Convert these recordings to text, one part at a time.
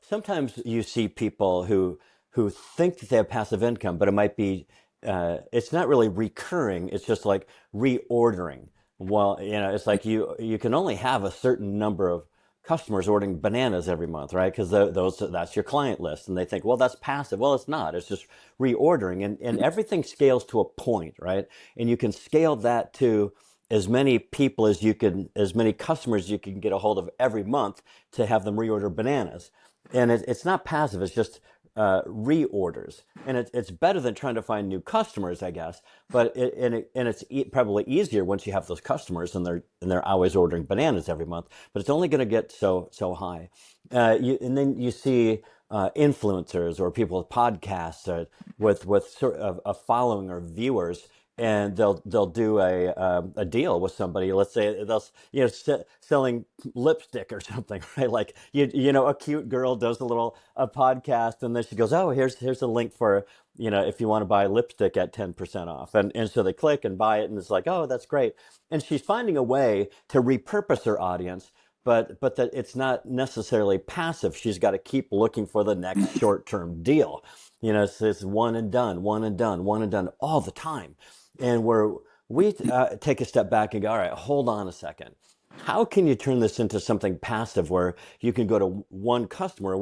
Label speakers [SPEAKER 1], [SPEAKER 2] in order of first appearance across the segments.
[SPEAKER 1] sometimes you see people who think that they have passive income, but it might be it's not really recurring. It's just like reordering. Well, it's like you can only have a certain number of customers ordering bananas every month, right? Because those that's your client list, and they think, well, that's passive. Well, it's not. It's just reordering, and everything scales to a point, right? And you can scale that to as many people as you can, as many customers you can get a hold of every month to have them reorder bananas. And it's not passive, it's just reorders. And it's better than trying to find new customers, I guess. But it's probably easier once you have those customers and they're always ordering bananas every month. But it's only going to get so high. And then you see influencers or people with podcasts with sort of a following or viewers, and they'll do a deal with somebody. Let's say they'll selling lipstick or something, right? Like a cute girl does a podcast, and then she goes, oh, here's a link for if you want to buy lipstick at 10% off, and so they click and buy it, and it's like, oh, that's great. And she's finding a way to repurpose her audience, but that it's not necessarily passive. She's got to keep looking for the next short-term deal. It's one and done, one and done, one and done all the time. And where we take a step back and go, all right, hold on a second. How can you turn this into something passive where you can go to one customer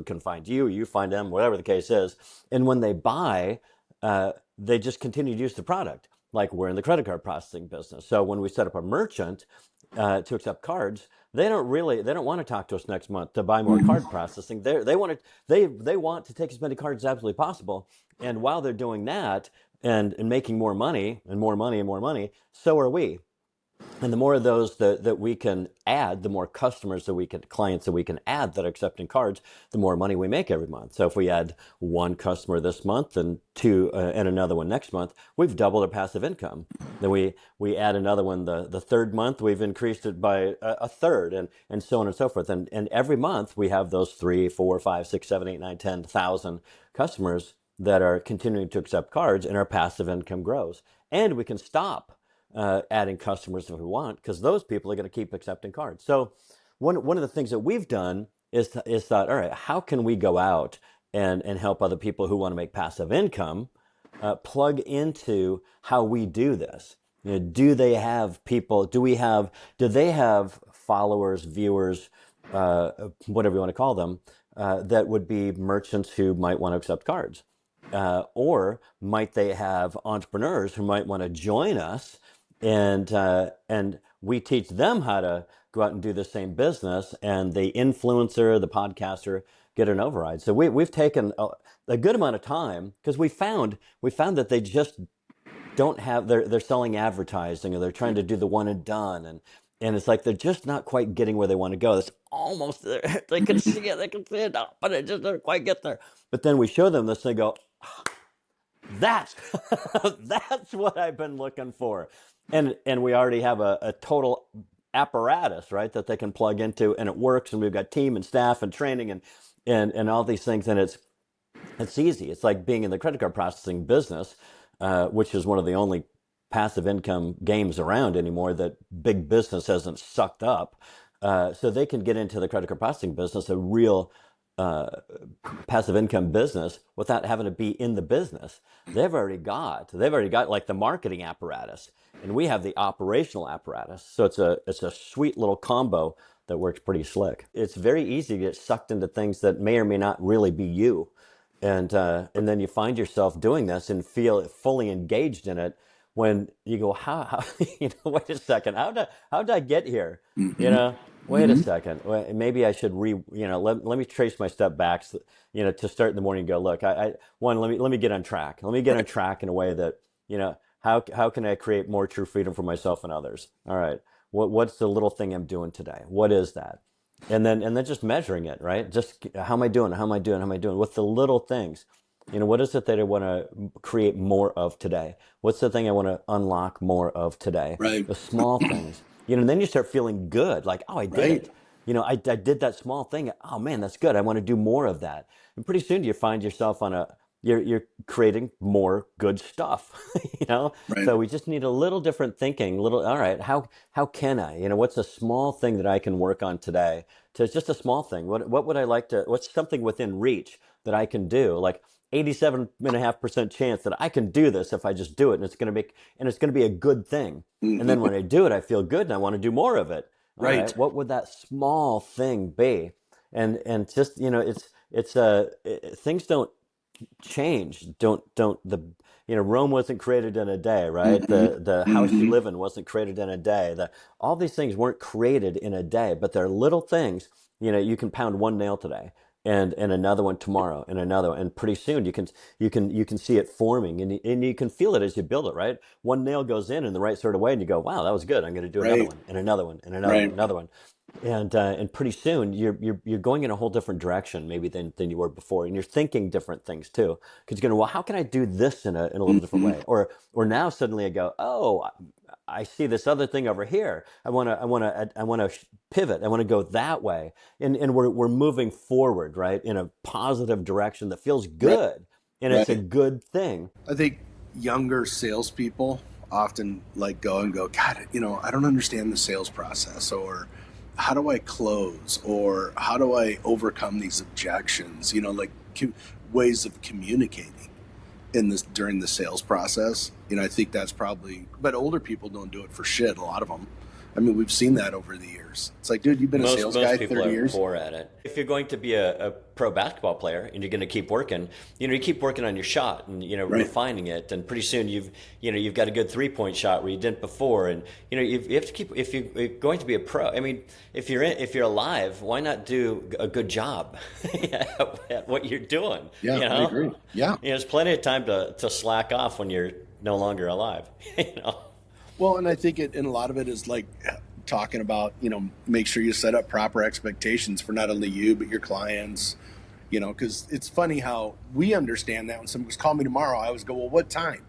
[SPEAKER 1] can find you, you find them, whatever the case is. And when they buy, they just continue to use the product. Like we're in the credit card processing business. So when we set up a merchant to accept cards, they don't want to talk to us next month to buy more card processing. They want to take as many cards as absolutely possible. And while they're doing that and making more money and more money and more money, so are we. And the more of those that we can add, the more clients that we can add that are accepting cards, the more money we make every month. So if we add one customer this month and two and another one next month, we've doubled our passive income. Then we add another one the third month, we've increased it by a third, and so on and so forth. And every month we have those 3, 4, 5, 6, 7, 8, 9, 10,000 customers that are continuing to accept cards, and our passive income grows. And we can stop adding customers if we want, because those people are going to keep accepting cards. So one of the things that we've done is thought, all right, how can we go out and help other people who want to make passive income plug into how we do this? Do they have people? Do they have followers, viewers, whatever you want to call them, that would be merchants who might want to accept cards? Or might they have entrepreneurs who might want to join us, and we teach them how to go out and do the same business, and the influencer, the podcaster, get an override. So we've taken a good amount of time, because we found that they just don't have, they're selling advertising, or they're trying to do the one and done, and it's like they're just not quite getting where they want to go. It's almost there. They can see it, but it just doesn't quite get there. But then we show them this, and they go, that's that's what I've been looking for. And we already have a total apparatus, right, that they can plug into, and it works, and we've got team and staff and training and all these things, and it's easy. It's like being in the credit card processing business, which is one of the only passive income games around anymore that big business hasn't sucked up. So they can get into the credit card processing business, a real passive income business, without having to be in the business. They've already got like the marketing apparatus, and we have the operational apparatus. So it's a sweet little combo that works pretty slick. It's very easy to get sucked into things that may or may not really be you. And then you find yourself doing this and feel fully engaged in it, when you go, how wait a second, how did I get here? Wait a second, maybe I should let me trace my step back, to start in the morning and go, look, let me get on track. Let me get on track in a way that, how can I create more true freedom for myself and others? All right, what's the little thing I'm doing today? What is that? And then just measuring it, right? Just how am I doing? How am I doing? How am I doing with the little things? What is it that I want to create more of today? What's the thing I want to unlock more of today?
[SPEAKER 2] Right.
[SPEAKER 1] The small things. And then you start feeling good, like, oh, I did
[SPEAKER 2] Right.
[SPEAKER 1] it. I did that small thing. Oh man, that's good. I want to do more of that. And pretty soon you find yourself you're creating more good stuff,
[SPEAKER 2] Right.
[SPEAKER 1] So we just need a little different thinking, all right, how can I, what's a small thing that I can work on today to just a small thing. What would I like to, what's something within reach that I can do? Like 87.5% chance that I can do this if I just do it, and it's going to be a good thing. And then when I do it, I feel good and I want to do more of it. All
[SPEAKER 2] Right.
[SPEAKER 1] right, what would that small thing be? And just, things don't change. Don't the Rome wasn't created in a day, right?
[SPEAKER 2] Hmm.
[SPEAKER 1] The house you
[SPEAKER 2] Hmm.
[SPEAKER 1] live in wasn't created in a day. All these things weren't created in a day, but they're little things. You can pound one nail today, and another one tomorrow, and another one, and pretty soon you can see it forming, and you can feel it as you build it, right? One nail goes in the right sort of way, and you go, wow, that was good. I'm going to do another
[SPEAKER 2] Right.
[SPEAKER 1] one, and another one, and another one,
[SPEAKER 2] Right.
[SPEAKER 1] another one. And pretty soon you're going in a whole different direction maybe than you were before, and you're thinking different things too, because you're going, well, how can I do this in a little different
[SPEAKER 2] Hmm.
[SPEAKER 1] way? Or now suddenly I go, oh, I see this other thing over here. I want to pivot. I want to go that way, and we're moving forward, right, in a positive direction that feels
[SPEAKER 2] Right.
[SPEAKER 1] good, and it's a
[SPEAKER 2] Right.
[SPEAKER 1] good thing.
[SPEAKER 2] I think younger salespeople often like go and go, God, I don't understand the sales process, or how do I close, or how do I overcome these objections? Like ways of communicating in this during the sales process. I think that's probably, but older people don't do it for shit. A lot of them. I mean, we've seen that over the years. It's like, dude, you've been a
[SPEAKER 1] Most
[SPEAKER 2] sales
[SPEAKER 1] most
[SPEAKER 2] guy
[SPEAKER 1] people
[SPEAKER 2] 30
[SPEAKER 1] are
[SPEAKER 2] years.
[SPEAKER 1] poor at it. If you're going to be a pro basketball player and you're going to keep working, you keep working on your shot and
[SPEAKER 2] Right.
[SPEAKER 1] refining it, and pretty soon you've got a good 3-point shot where you didn't before, and you have to keep, if you're going to be a pro. I mean, if you're alive, why not do a good job at what you're doing?
[SPEAKER 2] Yeah, I agree. Yeah.
[SPEAKER 1] There's plenty of time to slack off when you're no longer alive. you know.
[SPEAKER 2] Well, and I think and a lot of it is like talking about, make sure you set up proper expectations for not only you, but your clients, because it's funny how we understand that when someone goes, call me tomorrow, I always go, well, what time?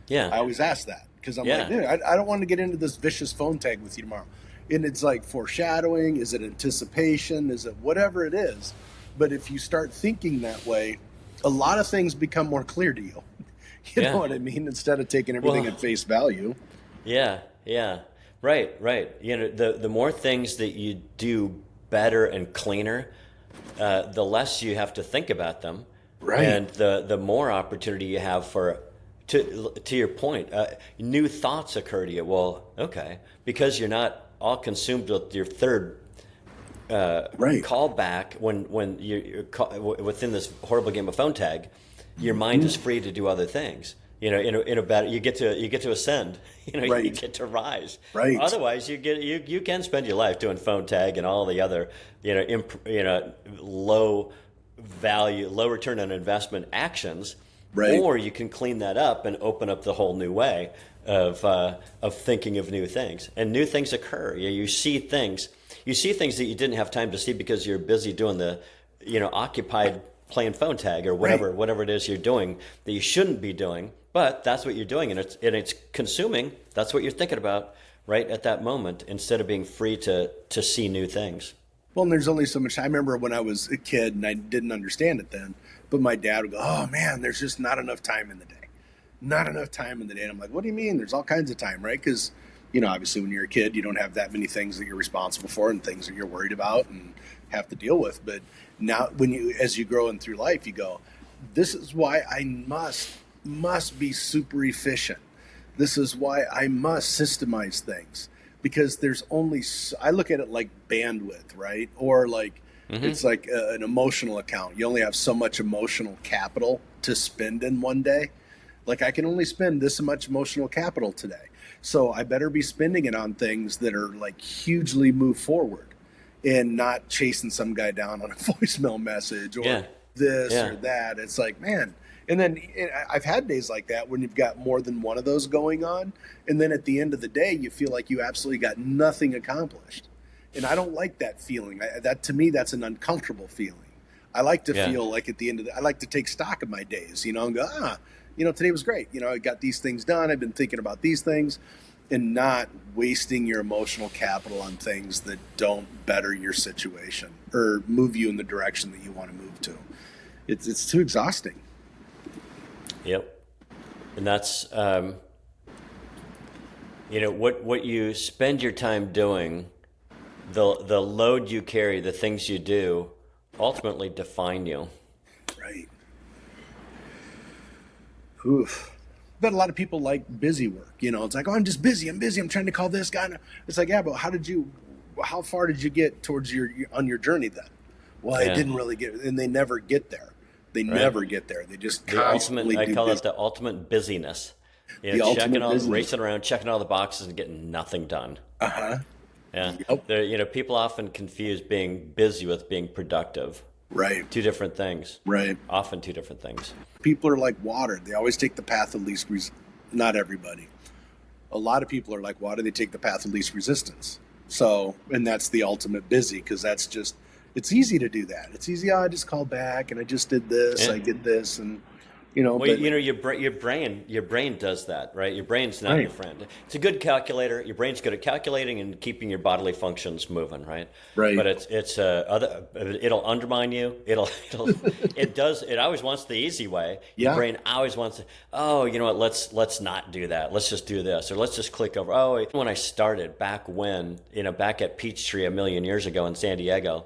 [SPEAKER 1] Yeah,
[SPEAKER 2] I always ask that because I'm like,
[SPEAKER 1] yeah,
[SPEAKER 2] dude, I don't want to get into this vicious phone tag with you tomorrow. And it's like foreshadowing. Is it anticipation? Is it whatever it is? But if you start thinking that way, a lot of things become more clear to you. You know
[SPEAKER 1] yeah.
[SPEAKER 2] what I mean? Instead of taking everything
[SPEAKER 1] Well,
[SPEAKER 2] at face value.
[SPEAKER 1] yeah, yeah. Right, right. The more things that you do better and cleaner, the less you have to think about them,
[SPEAKER 2] Right.
[SPEAKER 1] and the more opportunity you have for, to your point, new thoughts occur to you. Well, okay, because you're not all consumed with your third
[SPEAKER 2] Right.
[SPEAKER 1] call back when within this horrible game of phone tag, your mind is free to do other things. In a better, you get to ascend. You
[SPEAKER 2] Right.
[SPEAKER 1] get to rise.
[SPEAKER 2] Right.
[SPEAKER 1] Otherwise, you can spend your life doing phone tag and all the other low value, low return on investment actions,
[SPEAKER 2] Right.
[SPEAKER 1] or you can clean that up and open up the whole new way of thinking of new things, and new things occur. You see things that you didn't have time to see because you're busy doing occupied playing phone tag or
[SPEAKER 2] Right.
[SPEAKER 1] whatever it is you're doing that you shouldn't be doing, but that's what you're doing, and it's consuming. That's what you're thinking about right at that moment, instead of being free to see new things.
[SPEAKER 2] Well, and there's only so much. I remember when I was a kid and I didn't understand it then, but my dad would go, "Oh man, there's just not enough time in the day. Not enough time in the day." And I'm like, "What do you mean? There's all kinds of time, right?" Because, obviously when you're a kid, you don't have that many things that you're responsible for and things that you're worried about and have to deal with. But now, as you grow in through life, you go, "This is why I must be super efficient. This is why I must systemize things because there's only I look at it like bandwidth, right? Or like
[SPEAKER 1] Mm-hmm.
[SPEAKER 2] it's like an emotional account. You only have so much emotional capital to spend in one day. Like I can only spend this much emotional capital today. So I better be spending it on things that are like hugely move forward and not chasing some guy down on a voicemail message or
[SPEAKER 1] Yeah,
[SPEAKER 2] this
[SPEAKER 1] yeah,
[SPEAKER 2] or that. It's like, man. And then I've had days like that when you've got more than one of those going on. And then at the end of the day, you feel like you absolutely got nothing accomplished. And I don't like that feeling. That to me, that's an uncomfortable feeling. I like to
[SPEAKER 1] yeah.
[SPEAKER 2] feel like at the end of I like to take stock of my days, and go, today was great. I got these things done. I've been thinking about these things and not wasting your emotional capital on things that don't better your situation or move you in the direction that you want to move to. It's too exhausting.
[SPEAKER 1] Yep. And that's what you spend your time doing the load you carry, the things you do, ultimately define you.
[SPEAKER 2] Right. Oof. But a lot of people like busy work. It's like, oh, I'm just busy. I'm busy. I'm trying to call this guy. It's like, yeah, but how far did you get towards on your journey then? Well, I
[SPEAKER 1] Yeah.
[SPEAKER 2] didn't really get, and they never get there. They
[SPEAKER 1] Right.
[SPEAKER 2] never get there. They just
[SPEAKER 1] The ultimate,
[SPEAKER 2] constantly
[SPEAKER 1] I
[SPEAKER 2] do
[SPEAKER 1] call it
[SPEAKER 2] business.
[SPEAKER 1] the ultimate busyness.
[SPEAKER 2] The
[SPEAKER 1] Checking
[SPEAKER 2] ultimate
[SPEAKER 1] all,
[SPEAKER 2] business.
[SPEAKER 1] racing around, checking all the boxes and getting nothing done.
[SPEAKER 2] Uh-huh.
[SPEAKER 1] Yeah.
[SPEAKER 2] Yep.
[SPEAKER 1] People often confuse being busy with being productive.
[SPEAKER 2] Right.
[SPEAKER 1] Two different things.
[SPEAKER 2] Right.
[SPEAKER 1] Often two different things.
[SPEAKER 2] People are like water. They always take the path of least not everybody. A lot of people are like water. They take the path of least resistance. So, and that's the ultimate busy, because that's just, it's easy to do that. It's easy. Oh, I just called back and I just did this.
[SPEAKER 1] Yeah.
[SPEAKER 2] I did this, and
[SPEAKER 1] Well,
[SPEAKER 2] but
[SPEAKER 1] your brain does that, right? Your brain's not your
[SPEAKER 2] right,
[SPEAKER 1] friend. It's a good calculator. Your brain's good at calculating and keeping your bodily functions moving, right?
[SPEAKER 2] right,
[SPEAKER 1] But it'll undermine you. It always wants the easy way. Your
[SPEAKER 2] yeah,
[SPEAKER 1] brain always wants to, oh, you know what? Let's not do that. Let's just do this, or let's just click over. Oh, when I started back at Peachtree a million years ago in San Diego,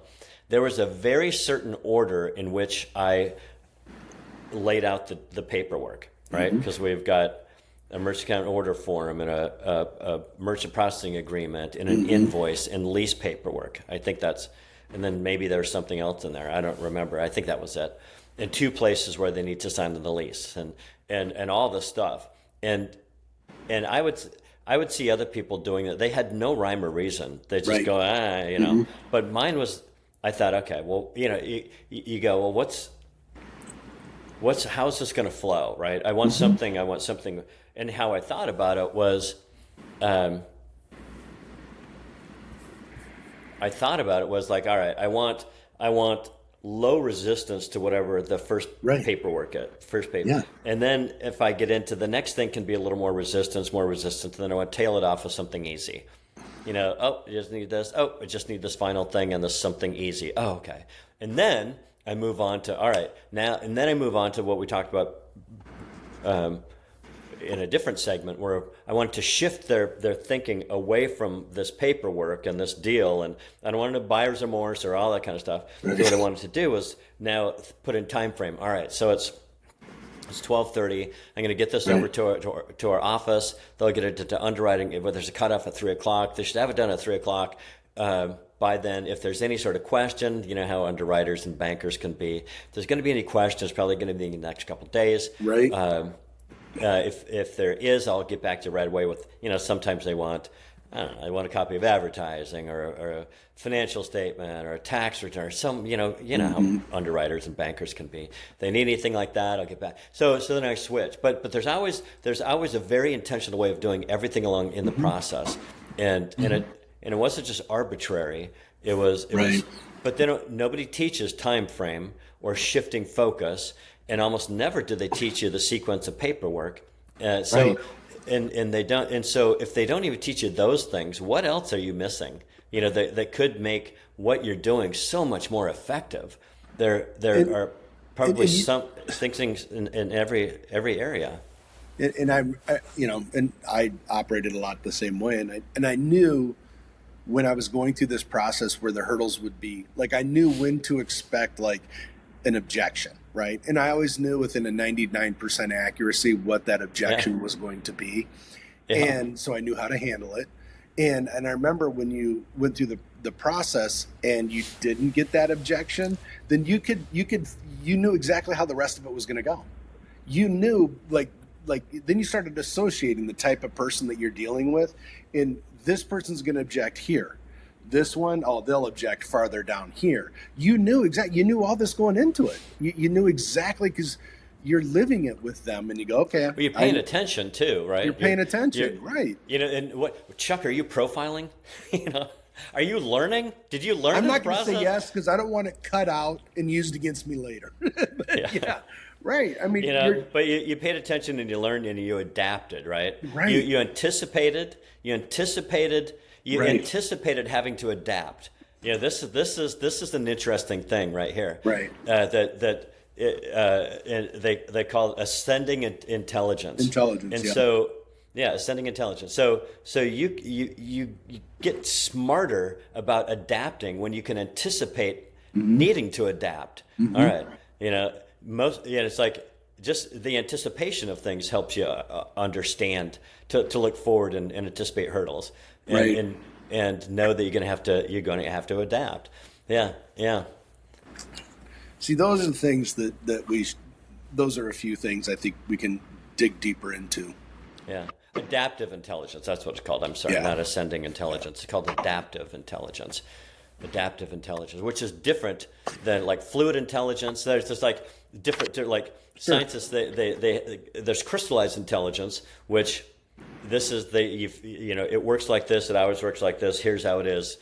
[SPEAKER 1] there was a very certain order in which I laid out the paperwork, right? Because we've got a merchant account order form and a merchant processing agreement and an invoice and lease paperwork. I think and then maybe there's something else in there. I don't remember. I think that was it. And two places where they need to sign the lease and all this stuff. And I would see other people doing it. They had no rhyme or reason. They just
[SPEAKER 2] right,
[SPEAKER 1] go. But mine was. I thought, okay, well, you go, well, how's this going to flow, right? I want something, and how I thought about it was, like, all right, I want low resistance to whatever the first
[SPEAKER 2] right,
[SPEAKER 1] paperwork is, first paper,
[SPEAKER 2] yeah,
[SPEAKER 1] and then if I get into the next thing, can be a little more resistance, and then I want to tail it off with something easy. Oh, you just need this. Oh, I just need this final thing and this something easy. Oh, okay. And then I move on to, all right, now, and then I move on to what we talked about in a different segment, where I wanted to shift their thinking away from this paperwork and this deal. And I don't want to buyer's remorse or all that kind of stuff. So what I wanted to do was now put in time frame. All right, so it's 12:30. I'm going to get this over to our office. They'll get it to underwriting. There's a cutoff at 3 o'clock. They should have it done at 3 o'clock. By then, if there's any sort of question, you know how underwriters and bankers can be. If there's going to be any questions, probably going to be in the next couple of days.
[SPEAKER 2] right,
[SPEAKER 1] If there is, I'll get back to you right away with, sometimes they want, I don't know, they want a copy of advertising or a financial statement or a tax return. How underwriters and bankers can be. If they need anything like that, I'll get back. So then I switch. But there's always a very intentional way of doing everything along in the process, and it wasn't just arbitrary. It was.
[SPEAKER 2] right,
[SPEAKER 1] But then nobody teaches time frame or shifting focus, and almost never do they teach you the sequence of paperwork.
[SPEAKER 2] right.
[SPEAKER 1] And they don't. And so if they don't even teach you those things, what else are you missing? That could make what you're doing so much more effective. There are probably
[SPEAKER 2] and
[SPEAKER 1] some things in every area.
[SPEAKER 2] And I operated a lot the same way, and I knew when I was going through this process where the hurdles would be, like, I knew when to expect like an objection, right? And I always knew within a 99% accuracy what that objection was going to be.
[SPEAKER 1] Yeah.
[SPEAKER 2] And so I knew how to handle it. And I remember when you went through the process and you didn't get that objection, then you knew exactly how the rest of it was going to go. You knew like then you started associating the type of person that you're dealing with, and this person's going to object here. This one, oh, they'll object farther down here. You knew all this going into it. You knew exactly, because you're living it with them, and you go, okay.
[SPEAKER 1] Well, you're paying attention too, right?
[SPEAKER 2] You're paying attention, right?
[SPEAKER 1] And what, Chuck? Are you profiling? Are you learning? Did you learn?
[SPEAKER 2] I'm
[SPEAKER 1] this
[SPEAKER 2] not going to
[SPEAKER 1] process?
[SPEAKER 2] say yes because I don't want it cut out and used against me later. Yeah, right. I mean,
[SPEAKER 1] but you paid attention and you learned and you adapted, right?
[SPEAKER 2] Right.
[SPEAKER 1] You anticipated. You anticipated having to adapt. This is an interesting thing right here.
[SPEAKER 2] Right.
[SPEAKER 1] They call it ascending intelligence.
[SPEAKER 2] Intelligence.
[SPEAKER 1] And
[SPEAKER 2] yeah.
[SPEAKER 1] so Yeah, ascending intelligence. So you get smarter about adapting when you can anticipate
[SPEAKER 2] Mm-hmm.
[SPEAKER 1] needing to adapt. All
[SPEAKER 2] Mm-hmm.
[SPEAKER 1] right, it's like just the anticipation of things helps you understand to look forward and anticipate hurdles and
[SPEAKER 2] Right.
[SPEAKER 1] and and know that you're going to have to adapt. Yeah, yeah,
[SPEAKER 2] See, those are the things those are a few things I think we can dig deeper into.
[SPEAKER 1] yeah. Adaptive intelligence. That's what it's called. I'm sorry,
[SPEAKER 2] Yeah.
[SPEAKER 1] not ascending intelligence. It's called adaptive intelligence. Adaptive intelligence, which is different than like fluid intelligence. There's just like different, like
[SPEAKER 2] Sure.
[SPEAKER 1] scientists. There's crystallized intelligence, which this is it works like this. It always works like this. Here's how it is.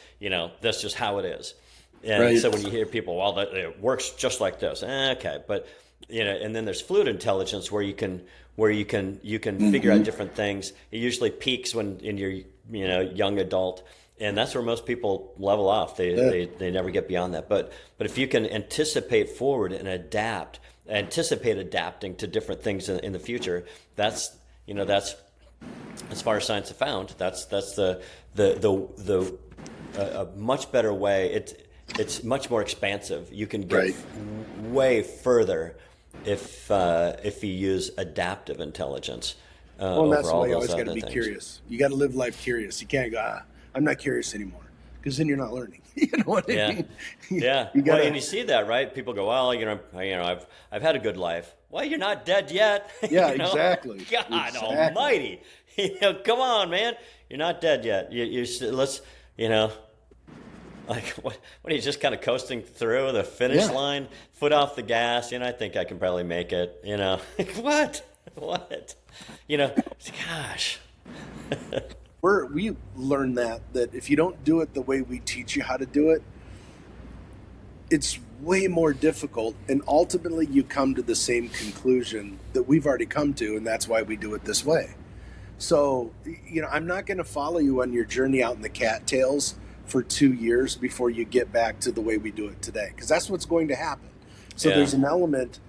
[SPEAKER 1] That's just how it is. And
[SPEAKER 2] Right.
[SPEAKER 1] so when you hear people, well, it works just like this. Okay, but and then there's fluid intelligence where you can figure out
[SPEAKER 2] Mm-hmm.
[SPEAKER 1] different things. It usually peaks when in your young adult, and that's where most people level off. They
[SPEAKER 2] Yeah.
[SPEAKER 1] they, they never get beyond that. But if you can anticipate forward and anticipate adapting to different things in the future, that's as far as science has found. That's the a much better way. It's much more expansive. You can get
[SPEAKER 2] Right.
[SPEAKER 1] way further if you use adaptive intelligence
[SPEAKER 2] Well, and
[SPEAKER 1] over
[SPEAKER 2] that's the
[SPEAKER 1] all
[SPEAKER 2] way you
[SPEAKER 1] those
[SPEAKER 2] always got to
[SPEAKER 1] other
[SPEAKER 2] be
[SPEAKER 1] things.
[SPEAKER 2] curious. You got to live life curious. You can't go, I'm not curious anymore, because then you're not learning. You know what I
[SPEAKER 1] Yeah,
[SPEAKER 2] mean?
[SPEAKER 1] yeah.
[SPEAKER 2] You
[SPEAKER 1] Well,
[SPEAKER 2] gotta,
[SPEAKER 1] and you see that, right? People go, well, I've had a good life. Well, you're not dead yet.
[SPEAKER 2] yeah,
[SPEAKER 1] you know,
[SPEAKER 2] exactly.
[SPEAKER 1] God
[SPEAKER 2] Exactly.
[SPEAKER 1] Almighty. Come on, man. You're not dead yet. Let's, like what are you just kind of coasting through the finish
[SPEAKER 2] Yeah.
[SPEAKER 1] line, foot off the gas? I think I can probably make it. What, what? Gosh.
[SPEAKER 2] We learned that if you don't do it the way we teach you how to do it, it's way more difficult, and ultimately you come to the same conclusion that we've already come to, and that's why we do it this way. So, I'm not going to follow you on your journey out in the cattails for 2 years before you get back to the way we do it today, because that's what's going to happen. So
[SPEAKER 1] Yeah.
[SPEAKER 2] there's an element,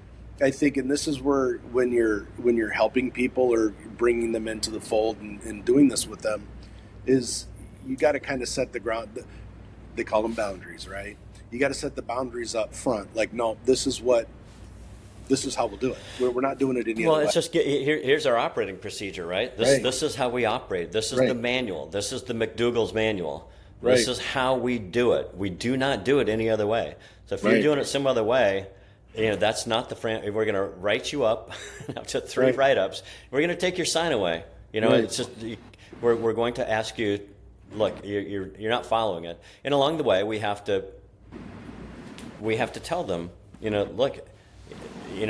[SPEAKER 2] I think, and this is where when you're helping people or bringing them into the fold and doing this with them, is you got to kind of set the ground. They call them boundaries, right? You got to set the boundaries up front. Like, no, this is how we'll do it. We're not doing it any
[SPEAKER 1] Well,
[SPEAKER 2] other way.
[SPEAKER 1] it's just here's our operating procedure, right? This
[SPEAKER 2] Right.
[SPEAKER 1] this is how we operate. This is
[SPEAKER 2] Right.
[SPEAKER 1] the manual. This is the McDougall's manual. This
[SPEAKER 2] Right.
[SPEAKER 1] is how we do it. We do not do it any other way. So if you're
[SPEAKER 2] Right.
[SPEAKER 1] doing it some other way, that's not the we're going to write you up up to 3
[SPEAKER 2] Right.
[SPEAKER 1] write-ups. We're going to take your sign away.
[SPEAKER 2] Right.
[SPEAKER 1] It's just we're going to ask you, look, you're not following it. And along the way, we have to tell them, look, you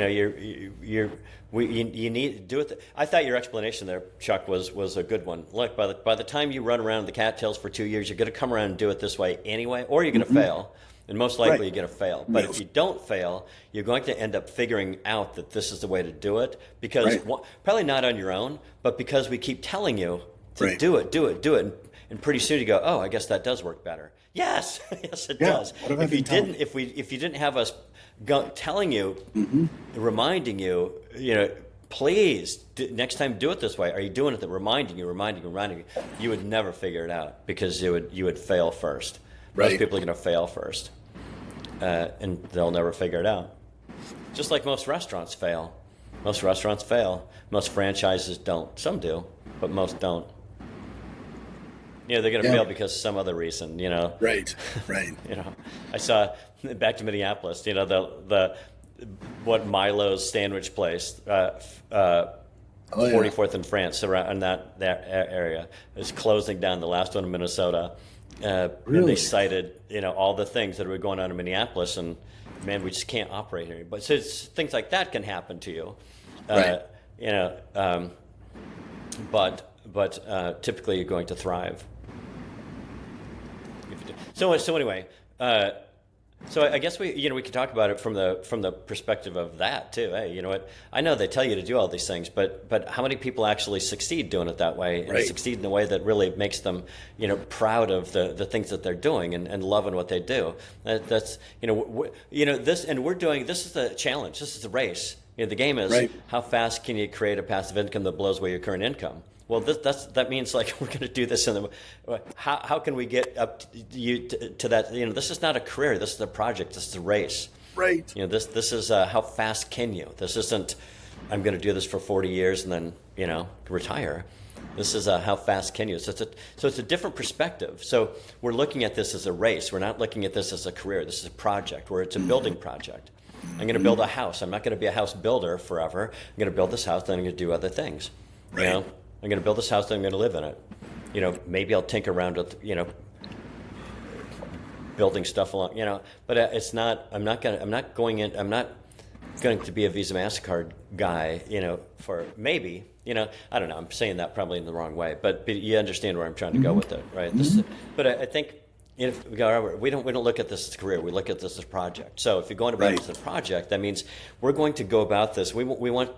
[SPEAKER 1] need to do it. I thought your explanation there, Chuck, was a good one. Look, by the time you run around the cattails for 2 years, you're going to come around and do it this way anyway, or you're going to fail. And most likely
[SPEAKER 2] Right.
[SPEAKER 1] you're going to fail. But
[SPEAKER 2] Yes.
[SPEAKER 1] if you don't fail, you're going to end up figuring out that this is the way to do it, because
[SPEAKER 2] Right.
[SPEAKER 1] probably not on your own, but because we keep telling you to
[SPEAKER 2] Right.
[SPEAKER 1] do it. And pretty soon you go, oh, I guess that does work better. Yes, yes, it
[SPEAKER 2] Yeah.
[SPEAKER 1] does.
[SPEAKER 2] What have I
[SPEAKER 1] If you
[SPEAKER 2] been telling
[SPEAKER 1] didn't, if you didn't have us telling you,
[SPEAKER 2] Mm-hmm.
[SPEAKER 1] reminding you, please next time do it this way. Are you doing it? Reminding you, you would never figure it out, because you would fail first. Most
[SPEAKER 2] Right.
[SPEAKER 1] people are going to fail first, and they'll never figure it out. Just like most restaurants fail. Most restaurants fail. Most franchises don't. Some do, but most don't. They're going to
[SPEAKER 2] Yeah.
[SPEAKER 1] fail because of some other reason.
[SPEAKER 2] Right. Right.
[SPEAKER 1] I saw back to Minneapolis. The what Milo's sandwich place,
[SPEAKER 2] Oh, yeah.
[SPEAKER 1] 44th in France, around that area, is closing down. The last one in Minnesota. And
[SPEAKER 2] Really?
[SPEAKER 1] they cited all the things that were going on in Minneapolis, and man, we just can't operate here. But so things like that can happen to you.
[SPEAKER 2] Right.
[SPEAKER 1] But typically you're going to thrive. So anyway, so I guess we could talk about it from the perspective of that too. Hey, you know what? I know they tell you to do all these things, but how many people actually succeed doing it that way, and
[SPEAKER 2] Right.
[SPEAKER 1] succeed in a way that really makes them proud of the things that they're doing and loving what they do? That's this, and we're doing this is the challenge. This is the race. The game is
[SPEAKER 2] Right.
[SPEAKER 1] how fast can you create a passive income that blows away your current income. well, that means like we're going to do this in the. How can we get up to that? You know, this is not a career. This is a project. This is a race.
[SPEAKER 2] Right.
[SPEAKER 1] You know, this is how fast can you? This isn't. I'm going to do this for 40 years and then retire. This is how fast can you? So it's a different perspective. So we're looking at this as a race. We're not looking at this as a career. This is a project where it's a building project. I'm going to build a house. I'm not going to be a house builder forever. I'm going to build this house, then I'm going to do other things.
[SPEAKER 2] Right.
[SPEAKER 1] You know, I'm going to build this house, then I'm going to live in it. You know, maybe I'll tinker around with building stuff along. You know, but it's not. I'm not going to be a Visa MasterCard guy. You know, for maybe. You know, I don't know. I'm saying that probably in the wrong way, but you understand where I'm trying to go with it, right? But I think if we don't look at this as a career. We look at this as a project. So if you're going about it as a project, that means we're going to go about this. We want.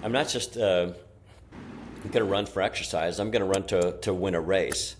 [SPEAKER 1] I'm not just going to run for exercise. I'm going to run to win a race.